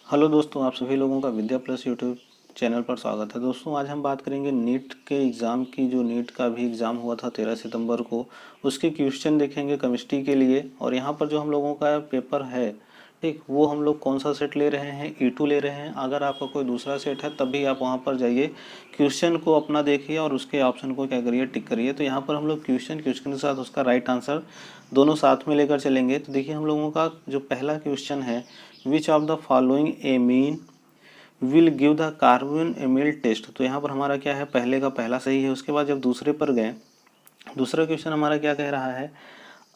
Hello दोस्तों, आप सभी लोगों का विद्या प्लस यूट्यूब चैनल पर स्वागत है। दोस्तों आज हम बात करेंगे नीट के एग्ज़ाम की। जो नीट का भी एग्ज़ाम हुआ था 13 सितंबर को, उसके क्वेश्चन देखेंगे केमिस्ट्री के लिए। और यहाँ पर जो हम लोगों का पेपर है, ठीक, वो हम लोग कौन सा सेट ले रहे हैं, E2 ले रहे हैं। अगर आपका कोई दूसरा सेट है तब भी आप वहाँ पर जाइए, क्वेश्चन को अपना देखिए और उसके ऑप्शन को क्या करिए, टिक करिए। तो यहाँ पर हम लोग क्वेश्चन के साथ उसका राइट आंसर दोनों साथ में लेकर चलेंगे। तो देखिए हम लोगों का जो पहला क्वेश्चन है, which of the following amine will give the carbylamine test. तो यहाँ पर हमारा क्या है, पहले का पहला सही है। उसके बाद जब दूसरे पर गए, दूसरा क्वेश्चन हमारा क्या कह रहा है,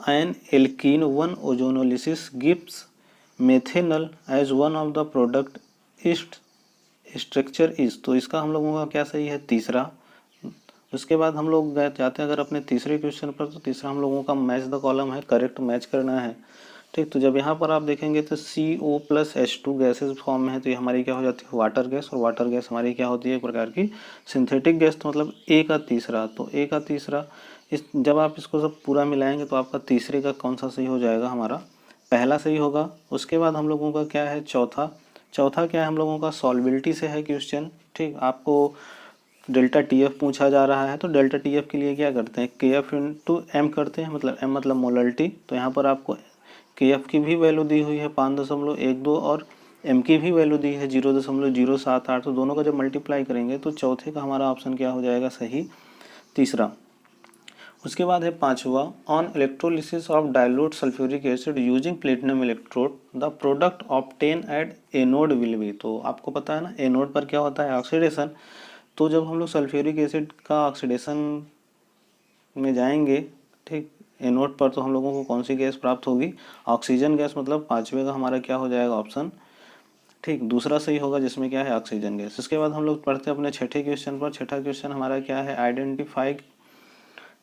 an alkene one ozonolysis gives methanal as one of the product इस्ट स्ट्रक्चर इज। तो इसका हम लोगों का क्या सही है, तीसरा। उसके बाद हम लोग जाते हैं अगर अपने तीसरे क्वेश्चन पर, तो तीसरा हम लोगों का मैच द कॉलम है, करेक्ट मैच करना है। ठीक, तो जब यहाँ पर आप देखेंगे तो CO+H2 गैसेज फॉर्म में है, तो ये हमारी क्या हो जाती है, वाटर गैस। और वाटर गैस हमारी क्या होती है, एक प्रकार की सिंथेटिक गैस। तो मतलब ए का तीसरा, तो ए का तीसरा इस जब आप इसको सब पूरा मिलाएंगे तो आपका तीसरे का कौन सा सही हो जाएगा, हमारा पहला सही होगा। उसके बाद हम लोगों का क्या है, चौथा। चौथा क्या है, हम लोगों का सॉल्बिलिटी से है क्वेश्चन। ठीक, आपको डेल्टा TF पूछा जा रहा है, तो डेल्टा TF के लिए क्या करते हैं, KF×M करते हैं। मतलब M मतलब मोलरिटी। तो यहाँ पर आपको KF की भी वैल्यू दी हुई है 5.12 और M की भी वैल्यू दी है 0.078। तो दोनों का जब मल्टीप्लाई करेंगे तो चौथे का हमारा ऑप्शन क्या हो जाएगा, सही, तीसरा। उसके बाद है पांचवा, on electrolysis of dilute sulphuric acid using platinum electrode the product obtain at anode will be. तो आपको पता है ना, एनोड पर क्या होता है, ऑक्सीडेशन। तो जब हम लोग सल्फ्यूरिक एसिड का ऑक्सीडेशन में जाएंगे, ठीक, एनोड पर, तो हम लोगों को कौन सी गैस प्राप्त होगी, ऑक्सीजन गैस। मतलब पांचवे का हमारा क्या हो जाएगा ऑप्शन, ठीक, दूसरा सही होगा, जिसमें क्या है, ऑक्सीजन गैस। इसके बाद हम लोग पढ़ते हैं अपने छठे क्वेश्चन पर। छठा क्वेश्चन हमारा क्या है, identify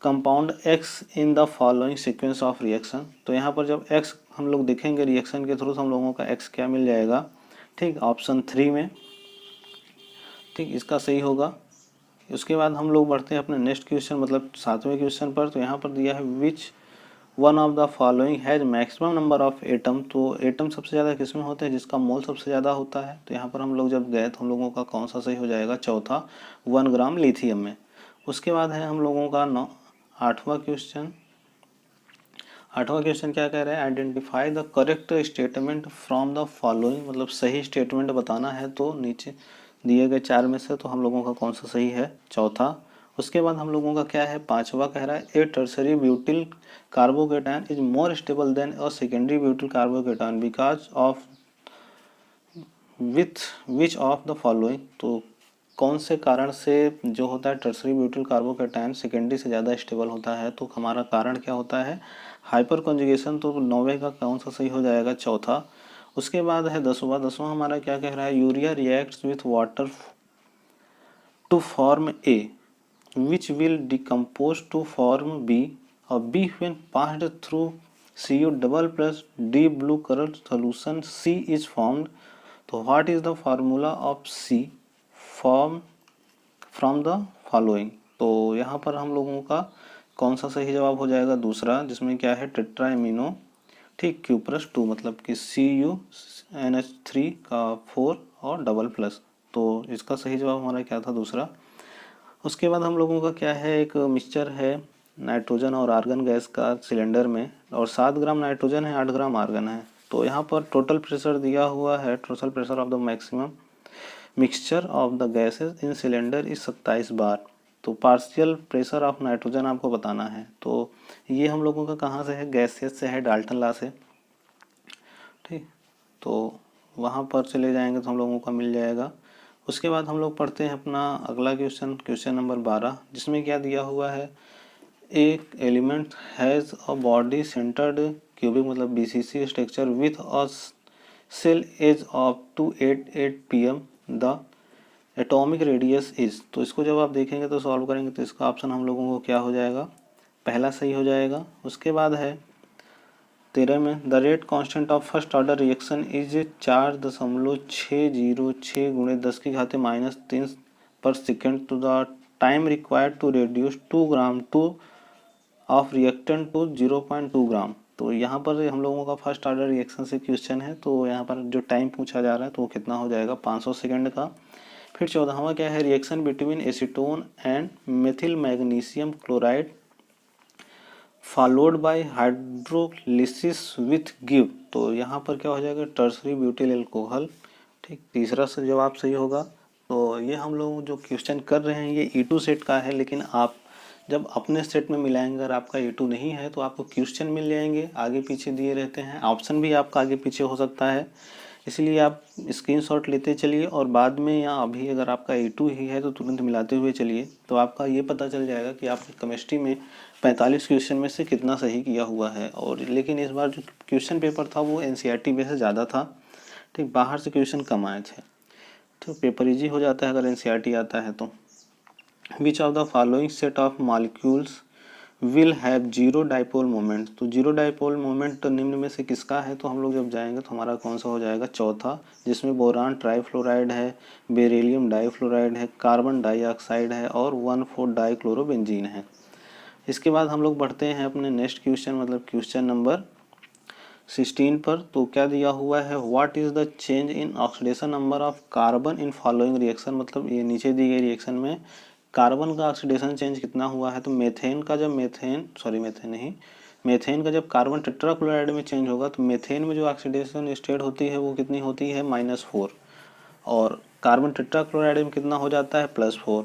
compound X in the following sequence of reaction. तो यहाँ पर जब X हम लोग देखेंगे रिएक्शन के थ्रू, तो हम लोगों का X क्या मिल जाएगा, ठीक, ऑप्शन 3 में। ठीक, इसका सही होगा। उसके बाद हम लोग बढ़ते हैं अपने नेक्स्ट क्वेश्चन, मतलब सातवें क्वेश्चन पर। तो यहाँ पर दिया है which one of the following has maximum number of atom. तो एटम सबसे ज़्यादा किसमें होते हैं, जिसका मोल सबसे ज़्यादा होता है। तो यहाँ पर हम लोग जब गए तो हम लोगों का कौन सा सही हो जाएगा, चौथा, 1 ग्राम लिथियम में। उसके बाद है हम लोगों का आठवां क्वेश्चन। आठवां क्वेश्चन क्या कह रहा है, identify the correct statement from the following. मतलब सही स्टेटमेंट बताना है। तो नीचे दिए गए चार में से तो हम लोगों का कौन सा सही है, चौथा। उसके बाद हम लोगों का क्या है, पांचवा कह रहा है, a tertiary butyl carbocation is more stable than a secondary butyl carbocation because of with which of the following. तो कौन से कारण से जो होता है टर्सरी ब्यूटिल कार्बोकेटायन सेकेंडरी से ज़्यादा स्टेबल होता है। तो हमारा कारण क्या होता है, हाइपर कॉन्जुगेशन। तो 9वें का कौन सा सही हो जाएगा, चौथा। उसके बाद है दसवां हमारा क्या कह रहा है, urea reacts with water to form A which will decompose to form B. A B when passed through Cu double plus D blue color solution C is formed. तो what is the formula of C form from the following। तो यहाँ पर हम लोगों का कौन सा सही जवाब हो जाएगा, दूसरा, जिसमें क्या है, टेट्रा एमिनो, ठीक, Q+2, मतलब कि CuNH3 का 4 और डबल प्लस। तो इसका सही जवाब हमारा क्या था, दूसरा। उसके बाद हम लोगों का क्या है, एक मिक्सचर है नाइट्रोजन और आर्गन गैस का सिलेंडर में, और 7 ग्राम नाइट्रोजन है, 8 ग्राम आर्गन है। तो यहाँ पर टोटल प्रेशर दिया हुआ है, total pressure of the maximum mixture of the gases in cylinder is 27 बार। तो पार्शियल प्रेशर ऑफ नाइट्रोजन आपको बताना है। तो ये हम लोगों का कहाँ से है, गैसेस से है, डाल्टन लॉ से, ठीक। तो वहाँ पर चले जाएंगे तो हम लोगों का मिल जाएगा। उसके बाद हम लोग पढ़ते हैं अपना अगला क्वेश्चन, क्वेश्चन नंबर 12, जिसमें क्या दिया हुआ है, एक element has a body centred cubic, मतलब BCC structure with a cell edge of 288 pm the atomic radius is. तो इसको जब आप देखेंगे तो सॉल्व करेंगे तो इसका ऑप्शन हम लोगों को क्या हो जाएगा, पहला सही हो जाएगा। उसके बाद है 13 में, the rate constant of first order reaction is 4.606 गुणे 10⁻³ पर second to the time required to reduce 2 gram to of reactant to 0.2 gram. तो यहाँ पर हम लोगों का फर्स्ट ऑर्डर रिएक्शन से क्वेश्चन है, तो यहाँ पर जो टाइम पूछा जा रहा है तो वो कितना हो जाएगा 500 सेकंड का। फिर 14वां क्या है, reaction between acetone and methyl magnesium chloride followed by hydrolysis with give. तो यहाँ पर क्या हो जाएगा, टर्सरी ब्यूटिल एल्कोहल। ठीक, तीसरा से जवाब सही होगा। तो ये हम लोग जो क्वेश्चन कर रहे हैं ये E2 सेट का है, लेकिन आप जब अपने सेट में मिलाएंगे, अगर आपका E2 नहीं है तो आपको क्वेश्चन मिल जाएंगे, आगे पीछे दिए रहते हैं, ऑप्शन भी आपका आगे पीछे हो सकता है, इसलिए आप स्क्रीनशॉट लेते चलिए और बाद में या अभी अगर आपका E2 ही है तो तुरंत मिलाते हुए चलिए, तो आपका ये पता चल जाएगा कि आपने केमिस्ट्री में 45 क्वेश्चन में से कितना सही किया हुआ है। और लेकिन इस बार जो क्वेश्चन पेपर था वो NCERT में से ज़्यादा था। ठीक, बाहर से क्वेश्चन कम आए थे, तो पेपर इजी हो जाता है अगर NCERT आता है तो। विच of the following set of molecules will have zero dipole moment. तो जीरो डाइपोल मोमेंट निम्न में से किसका है, तो हम लोग जब जाएंगे तो हमारा कौन सा हो जाएगा, चौथा, जिसमें बोरान ट्राईफ्लोराइड है, बेरिलियम डाईफ्लोराइड है, कार्बन डाइऑक्साइड है और 1,4 डाइक्लोरोबेंजीन है। इसके बाद हम लोग बढ़ते हैं अपने नेक्स्ट क्वेश्चन मतलब क्वेश्चन नंबर 16 पर। तो क्या दिया हुआ है, what is the change in oxidation number of carbon in following reaction. मतलब ये नीचे दी गई रिएक्शन में कार्बन का ऑक्सीडेशन चेंज कितना हुआ है। तो मेथेन का जब मेथेन का जब कार्बन टेट्राक्लोराइड में चेंज होगा तो मेथेन में जो ऑक्सीडेशन स्टेट होती है वो कितनी होती है, -4, और कार्बन टेट्राक्लोराइड में कितना हो जाता है, +4।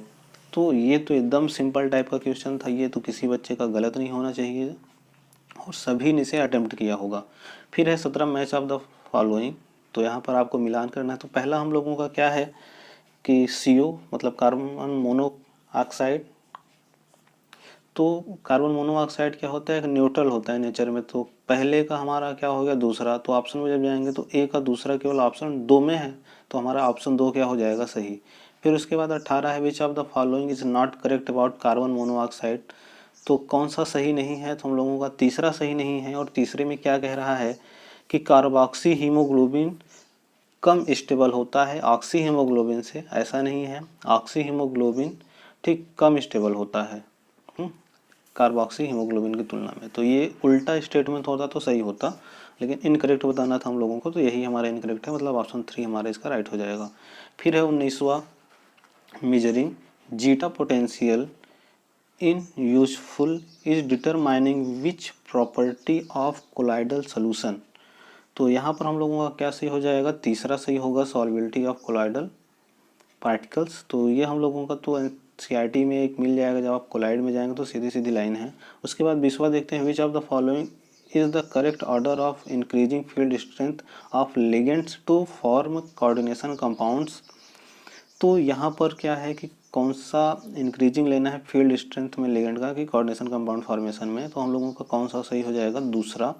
तो ये तो एकदम सिंपल टाइप का क्वेश्चन था, ये तो किसी बच्चे का गलत नहीं होना चाहिए और सभी ने इसे अटेम्प्ट किया होगा। फिर है 17 मैच ऑफ द फॉलोइंग। तो यहाँ पर आपको मिलान करना है। तो पहला हम लोगों का क्या है कि CO मतलब कार्बन मोनोऑक्साइड। तो कार्बन मोनोऑक्साइड क्या होता है, एक न्यूट्रल होता है नेचर में। तो पहले का हमारा क्या हो गया, दूसरा। तो ऑप्शन में जब जाएंगे तो ए का दूसरा केवल ऑप्शन 2 में है, तो हमारा ऑप्शन 2 क्या हो जाएगा, सही। फिर उसके बाद 18 है, which of the following is not correct about carbon monoxide. तो कौन सा सही नहीं है, तो हम लोगों का तीसरा सही नहीं है। और तीसरे में क्या कह रहा है कि कार्बोक्सी हीमोग्लोबिन कम स्टेबल होता है ऑक्सी हीमोग्लोबिन से, ऐसा नहीं है। ऑक्सी हीमोग्लोबिन ठीक कम स्टेबल होता है कार्बोक्सी हीमोग्लोबिन की तुलना में। तो ये उल्टा स्टेटमेंट होता तो सही होता, लेकिन इनकरेक्ट बताना था हम लोगों को, तो यही हमारा इनकरेक्ट है, मतलब ऑप्शन 3 हमारा इसका राइट हो जाएगा। फिर है 19वां, measuring zeta potential in useful is determining which property of colloidal solution. तो यहाँ पर हम लोगों का क्या सही हो जाएगा, तीसरा सही होगा, सॉल्बिलिटी ऑफ कोलाइडल पार्टिकल्स। तो ये हम लोगों का तो NCERT में एक मिल जाएगा, जब आप कोलाइड में जाएंगे तो सीधी सीधी लाइन है। उसके बाद 20वां देखते हैं, which of the following is the correct order of increasing field strength of ligands to form coordination compounds. तो यहाँ पर क्या है कि कौन सा इंक्रीजिंग लेना है फील्ड स्ट्रेंथ में लिगेंड का कि कोऑर्डिनेशन कंपाउंड फॉर्मेशन में, तो हम लोगों का कौन सा सही हो जाएगा, दूसरा।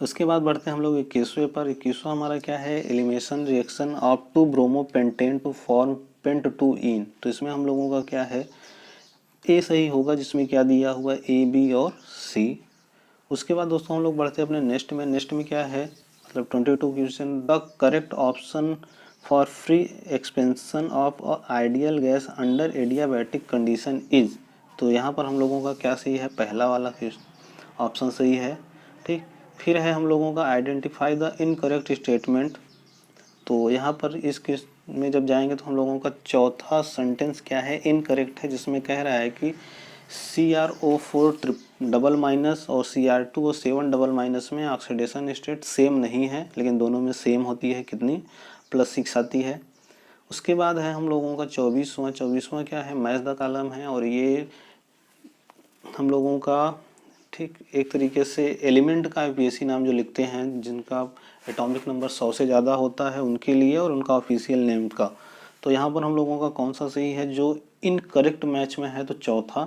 उसके बाद बढ़ते हैं हम लोग 21वें पर। 21वां हमारा क्या है, elimination reaction of 2 bromo pentane to form pent 2 ene. तो इसमें हम लोगों का क्या है, ए सही होगा, जिसमें क्या दिया हुआ है, A, B और C। उसके बाद दोस्तों हम लोग बढ़ते हैं अपने नेक्स्ट में क्या है, मतलब 22 question, the correct option for free expansion of ideal gas under adiabatic condition is. तो यहाँ पर हम लोगों का क्या सही है, पहला वाला ऑप्शन सही है। ठीक, फिर है हम लोगों का आइडेंटिफाई द इनकरेक्ट स्टेटमेंट। तो यहाँ पर इस केस में जब जाएंगे तो हम लोगों का चौथा सेंटेंस क्या है, इनकरेक्ट है, जिसमें कह रहा है कि CrO4 डबल माइनस और Cr2 और 7 डबल माइनस में ऑक्सीडेशन स्टेट सेम नहीं है, लेकिन दोनों में सेम होती है, कितनी, +6 आती है। उसके बाद है हम लोगों का 24वां क्या है, मैच द कॉलम है, और ये हम लोगों का ठीक एक तरीके से एलिमेंट का IUPAC नाम जो लिखते हैं, जिनका एटॉमिक नंबर 100 से ज़्यादा होता है उनके लिए, और उनका ऑफिशियल नेम का। तो यहाँ पर हम लोगों का कौन सा सही है, जो इनकरेक्ट मैच में है, तो चौथा।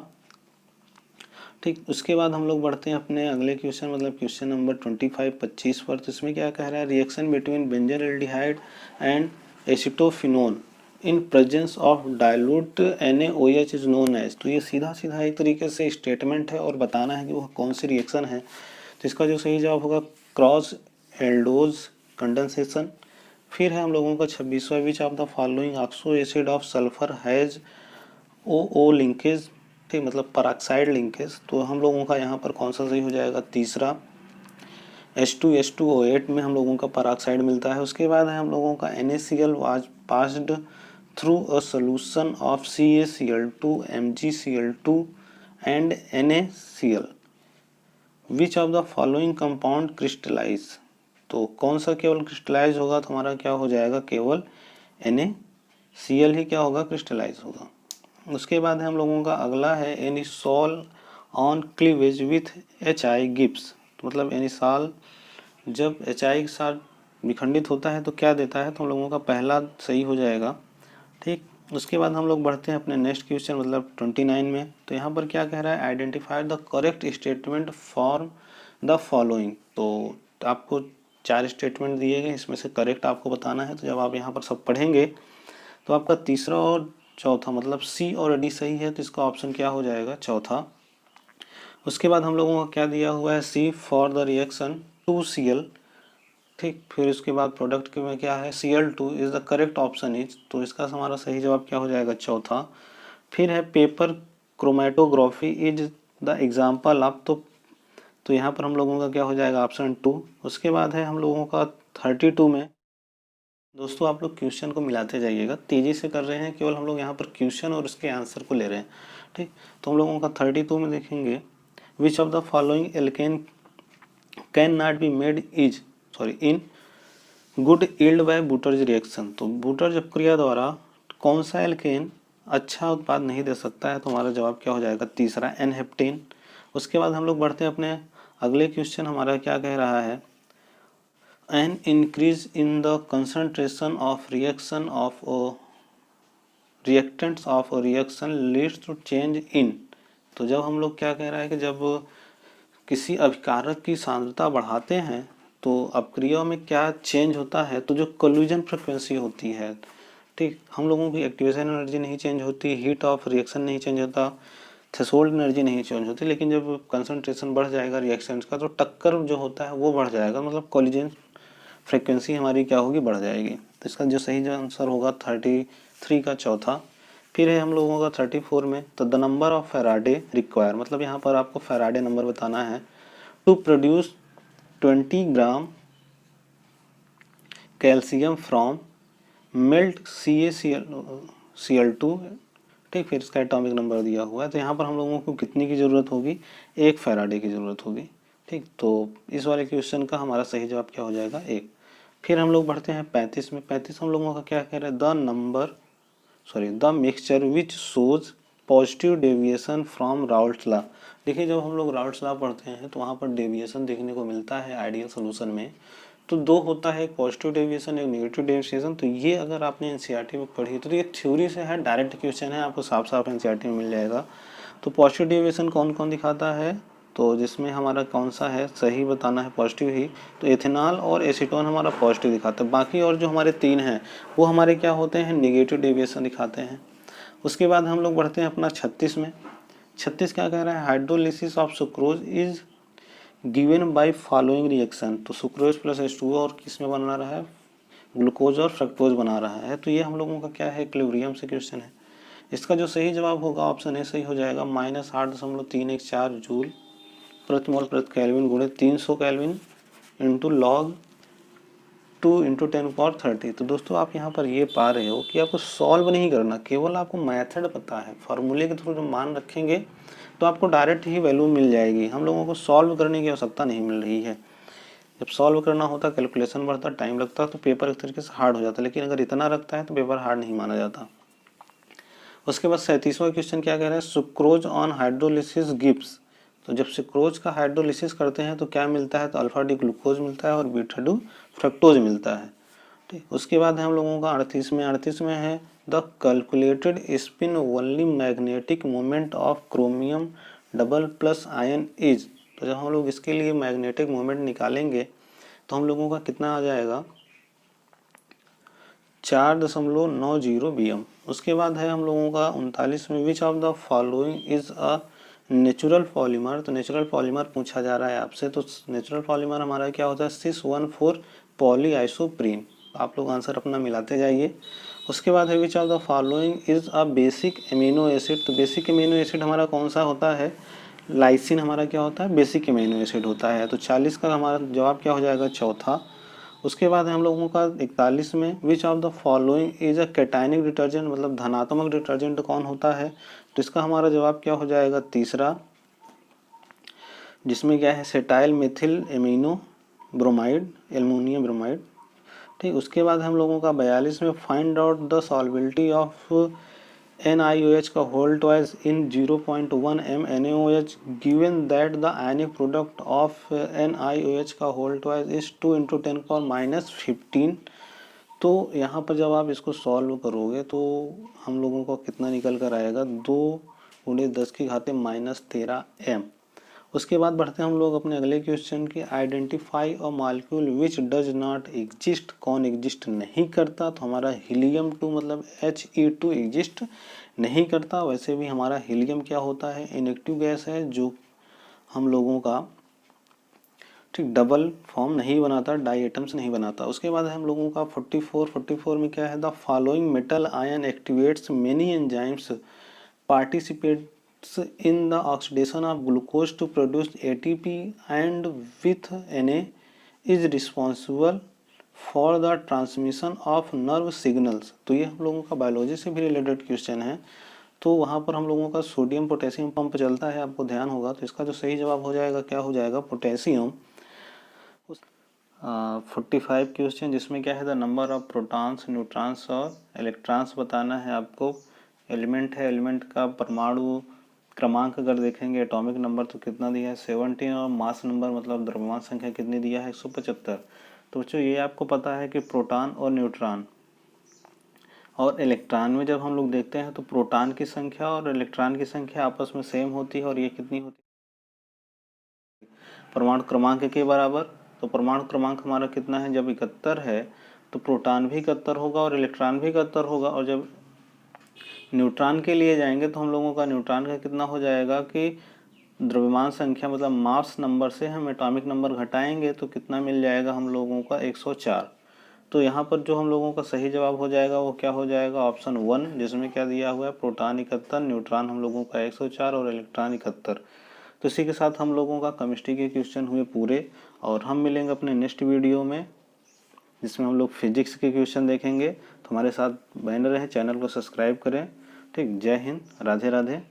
ठीक, उसके बाद हम लोग बढ़ते हैं अपने अगले क्वेश्चन मतलब क्वेश्चन नंबर 25 पर। तो इसमें क्या कह रहा है, reaction between benzaldehyde and acetophenone in presence of dilute NaOH is known as. तो ये सीधा सीधा एक तरीके से स्टेटमेंट है और बताना है कि वह कौन सी रिएक्शन है। तो इसका जो सही जवाब होगा, क्रॉस एल्डोज कंडेंसेशन। फिर है हम लोगों का 26वां, which of the following oxo acid of sulphur has OO linkage. ठीक, मतलब पराक्साइड लिंकेज। तो हम लोगों का यहाँ पर कौन सा सही हो जाएगा, तीसरा H2SO8 में हम लोगों का पराक्साइड मिलता है। उसके बाद है हम लोगों का NaCl was passed through a solution of CaCl2 MgCl2 and NaCl, which of the following compound crystallize. तो कौन सा केवल क्रिस्टलाइज होगा, तो हमारा क्या हो जाएगा, केवल NaCl ही क्या होगा, क्रिस्टलाइज होगा। उसके बाद हम लोगों का अगला है anisole on cleavage with HI Gibbs. तो मतलब एनिसॉल जब HI के साथ विखंडित होता है तो क्या देता है, तो हम लोगों का पहला सही हो जाएगा। ठीक, उसके बाद हम लोग बढ़ते हैं अपने नेक्स्ट क्वेश्चन मतलब 29 में। तो यहाँ पर क्या कह रहा है, identify the correct statement for the following. तो आपको 4 स्टेटमेंट दिए गए, इसमें से करेक्ट आपको बताना है। तो जब आप यहाँ पर सब पढ़ेंगे तो आपका तीसरा और चौथा मतलब C और D सही है, तो इसका ऑप्शन क्या हो जाएगा, चौथा। उसके बाद हम लोगों का क्या दिया हुआ है, C for the reaction 2Cl। ठीक, फिर उसके बाद प्रोडक्ट में क्या है, Cl2 is the correct option is, तो इसका हमारा सही जवाब क्या हो जाएगा, चौथा। फिर है paper chromatography is the example of, तो यहाँ पर हम लोगों का क्या हो जाएगा, ऑप्शन 2। उसके बाद है हम लोगों का 32 में। दोस्तों आप लोग क्वेश्चन को मिलाते जाइएगा, तेज़ी से कर रहे हैं, केवल हम लोग यहाँ पर क्वेश्चन और उसके आंसर को ले रहे हैं। ठीक, तो हम लोगों का 32 में देखेंगे, which of the following alkane can not be made in good yield by Wurtz reaction. तो बूटर्ज अपक्रिया द्वारा कौन सा एल्केन अच्छा उत्पाद नहीं दे सकता है, तो हमारा जवाब क्या हो जाएगा, तीसरा N-हेप्टेन। उसके बाद हम लोग बढ़ते हैं अपने अगले क्वेश्चन, हमारा क्या कह रहा है, an increase in the concentration of reaction of reactants of reaction leads to change in. तो जब हम लोग क्या कह रहा है कि जब किसी अभिकारक की सांद्रता बढ़ाते हैं तो अपक्रिया में क्या चेंज होता है, तो जो कोल्यूजन फ्रिक्वेंसी होती है, ठीक, हम लोगों की एक्टिवेशन एनर्जी नहीं चेंज होती, हीट ऑफ रिएक्शन नहीं चेंज होता, थ्रेशोल्ड एनर्जी नहीं चेंज होती, लेकिन जब कंसंट्रेशन बढ़ जाएगा रिएक्शंस का तो टक्कर जो होता है वो बढ़ जाएगा, मतलब कोल्यूजन फ्रिक्वेंसी हमारी क्या होगी, बढ़ जाएगी। तो इसका जो सही आंसर होगा 33 का चौथा। फिर है हम लोगों का 34 में, तो the number of faraday require, मतलब यहाँ पर आपको फेराडे नंबर बताना है to produce 20 gram calcium from melt CaCl2। ठीक, फिर इसका एटॉमिक नंबर दिया हुआ है, तो यहाँ पर हम लोगों को कितनी की ज़रूरत होगी, 1 फेराडे की ज़रूरत होगी। ठीक, तो इस वाले क्वेश्चन का हमारा सही जवाब क्या हो जाएगा, 1। फिर हम लोग बढ़ते हैं 35 में। 35 हम लोगों का क्या कह रहा है, the mixture which shows positive deviation from Raoult's law. देखिए जब हम लोग राउल्ट्स लॉ पढ़ते हैं तो वहाँ पर डेविएशन देखने को मिलता है आइडियल सोल्यूशन में, तो दो होता है, एक पॉजिटिव डेविएशन, एक नेगेटिव डेविएशन। तो ये अगर आपने एनसीईआरटी में पढ़ी तो ये थ्योरी से है, डायरेक्ट क्वेश्चन है, आपको साफ साफ एनसीईआरटी में मिल जाएगा। तो पॉजिटिव डेविएशन कौन कौन दिखाता है, तो जिसमें हमारा कौन सा है, सही बताना है, पॉजिटिव ही। तो एथेनॉल और एसीटोन हमारा पॉजिटिव दिखाता है, बाकी और जो हमारे 3 हैं वो हमारे क्या होते हैं, नेगेटिव डेविएशन दिखाते हैं। उसके बाद हम लोग बढ़ते हैं अपना 36 में। 36 क्या कह रहा है, hydrolysis of sucrose is given by following reaction. तो सुक्रोज प्लस H2O और किस में बना रहा है, ग्लूकोज और फ्रक्टोज बना रहा है। तो ये हम लोगों का क्या है, इक्विलिब्रियम से क्वेश्चन है। इसका जो सही जवाब होगा ऑप्शन ए सही हो जाएगा, -8.314 जूल प्रति मोल प्रति केल्विन गुणित 300 केल्विन इंटू लॉग 2 × 10⁻30। तो दोस्तों आप यहाँ पर ये पा रहे हो कि आपको सॉल्व नहीं करना, केवल आपको मेथड पता है, फार्मूले के थ्रू जो मान रखेंगे तो आपको डायरेक्ट ही वैल्यू मिल जाएगी। हम लोगों को सॉल्व करने की आवश्यकता नहीं मिल रही है। जब सॉल्व करना होता, कैलकुलेशन बढ़ता, टाइम लगता, तो पेपर एक तरीके से हार्ड हो जाता, लेकिन अगर इतना रखता है तो पेपर हार्ड नहीं माना जाता। उसके बाद 37वां क्वेश्चन क्या कह रहा है, सुक्रोज ऑन हाइड्रोलिसिस गिव्स। तो जब सुक्रोज का हाइड्रोलिसिस करते हैं तो क्या मिलता है, तो अल्फा डी ग्लूकोज मिलता है और बीटा डू फ्रक्टोज मिलता है। ठीक, उसके बाद हम लोगों का 38 में है the calculated spin only magnetic moment of chromium double plus ion is. तो जब हम लोग इसके लिए मैग्नेटिक मोमेंट निकालेंगे तो हम लोगों का कितना आ जाएगा, 4.90 BM। उसके बाद है हम लोगों का 39 में, विच of the following is a natural polymer. तो नेचुरल पॉलीमर पूछा जा रहा है आपसे, तो नेचुरल पॉलीमर हमारा क्या होता है, 6,1,4 पॉली आइसोप्रीन। आप लोग आंसर अपना मिलाते जाइए। उसके बाद है which of the following is a basic amino acid. तो बेसिक एमिनो एसिड हमारा कौन सा होता है, लाइसिन हमारा क्या होता है, बेसिक एमिनो एसिड होता है। तो 40 का हमारा जवाब क्या हो जाएगा, चौथा। उसके बाद हम लोगों का 41 में विच of the following is a cationic detergent, मतलब धनात्मक डिटर्जेंट कौन होता है। तो इसका हमारा जवाब क्या हो जाएगा, तीसरा, जिसमें क्या है, cetyl methyl amino bromide, aluminium bromide. ठीक, उसके बाद हम लोगों का 42 में find out the solubility of NiOH का whole twice in 0.1 m NaOH given that the ionic product of NiOH का होल ट्वाइस इज 2 × 10⁻15। तो यहाँ पर जब आप इसको सॉल्व करोगे तो हम लोगों को कितना निकल कर आएगा, 2 × 10⁻13 m। उसके बाद बढ़ते हैं हम लोग अपने अगले क्वेश्चन की, identify a molecule which does not exist. कौन एग्जिस्ट नहीं करता, तो हमारा हीलियम 2 मतलब He2 एग्जिस्ट नहीं करता। वैसे भी हमारा हीलियम क्या होता है, इनएक्टिव गैस है, जो हम लोगों का ठीक डबल फॉर्म नहीं बनाता, डाई एटम्स नहीं बनाता। उसके बाद हम लोगों का 44 में क्या है, the following metal ion activates many enzymes participates in the oxidation of glucose to produce ATP and with Na is responsible for the transmission of nerve signals। तो ये हम लोगों का बायोलॉजी से भी रिलेटेड क्वेश्चन है। तो वहाँ पर हम लोगों का सोडियम पोटेशियम पंप चलता है, आपको ध्यान होगा। तो इसका जो सही जवाब हो जाएगा, क्या हो जाएगा, पोटेशियम। 45 क्वेश्चन, जिसमें क्या है, the number of protons, neutrons और इलेक्ट्रॉन्स बताना है आपको। एलिमेंट है, एलिमेंट का परमाणु क्रमांक अगर देखेंगे, एटॉमिक नंबर तो कितना दिया है, 17, और मास नंबर मतलब द्रव्यमान संख्या कितनी दिया है, 175। तो बच्चों ये आपको पता है कि प्रोटॉन और न्यूट्रॉन और इलेक्ट्रॉन में जब हम लोग देखते हैं तो प्रोटॉन की संख्या और इलेक्ट्रॉन की संख्या आपस में सेम होती है, और ये कितनी होती है, परमाणु क्रमांक के बराबर। तो परमाणु क्रमांक हमारा कितना है, जब 71 है तो प्रोटॉन भी 71 होगा और इलेक्ट्रॉन भी 71 होगा। और जब न्यूट्रॉन के लिए जाएंगे तो हम लोगों का न्यूट्रॉन का कितना हो जाएगा कि द्रव्यमान संख्या मतलब मास नंबर से हम एटॉमिक नंबर घटाएंगे तो कितना मिल जाएगा हम लोगों का, 104। तो यहाँ पर जो हम लोगों का सही जवाब हो जाएगा वो क्या हो जाएगा, ऑप्शन 1, जिसमें क्या दिया हुआ है, प्रोटॉन 71, न्यूट्रॉन हम लोगों का 104 और इलेक्ट्रॉन 71। तो इसी के साथ हम लोगों का केमिस्ट्री के क्वेश्चन हुए पूरे, और हम मिलेंगे अपने नेक्स्ट वीडियो में जिसमें हम लोग फिजिक्स के क्वेश्चन देखेंगे। तो हमारे साथ बने रहें, चैनल को सब्सक्राइब करें। ठीक, जय हिंद, राधे राधे।